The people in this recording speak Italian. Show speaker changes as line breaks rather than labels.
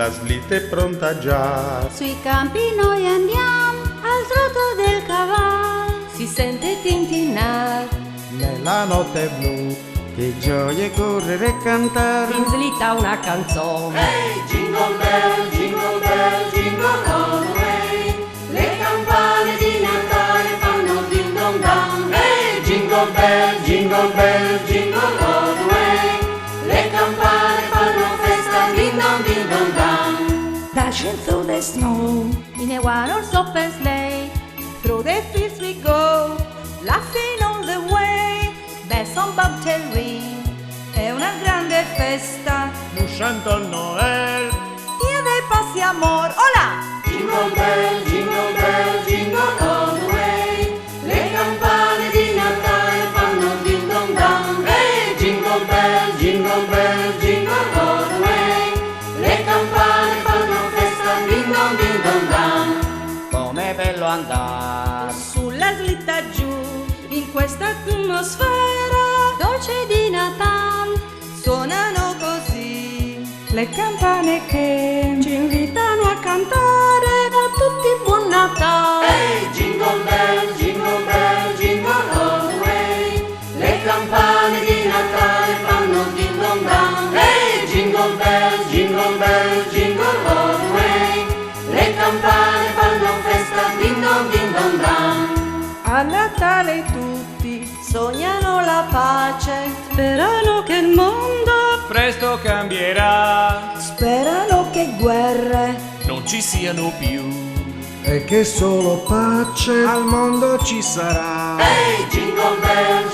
la slitta è pronta già.
Sui campi noi andiamo, al trotto del cavallo si sente tintinnar.
Nella notte blu, che gioia correre e cantare.
In slitta una canzone.
Hey, jingle bell, jingle all the way. Le campane di Natale fanno ding dong dong. Hey, jingle bell, jingle all the way. Le campane fanno festa ding dong dong.
Dashing through the snow in a one-horse open sleigh. Through the fields we go, laughing all the way. Bells on bobtail ring, è una grande festa.
Nous chantons Noël.
Dia de paz y amor, hola!
Jingle jingle all the way. Le campane di Natale fanno ding dong dong. Hey, jingle bell, jingle all the way. Le campane fanno festa ding dong dong.
Com'è bello andare
Sulla slitta giù, in questa atmosfera dolce di Natale, suonano così le campane che ci invitano a cantare. A tutti buon Natale!
Hey, jingle bell, all the way. Le campane di Natale fanno ding dong dong. Hey, jingle bell, all the way. Le campane fanno festa ding dong dong.
A Natale tutti sognano la pace, sperano che il mondo
presto cambierà,
sperano che guerre
non ci siano più e che solo pace al mondo ci sarà.
Hey, jingle bell,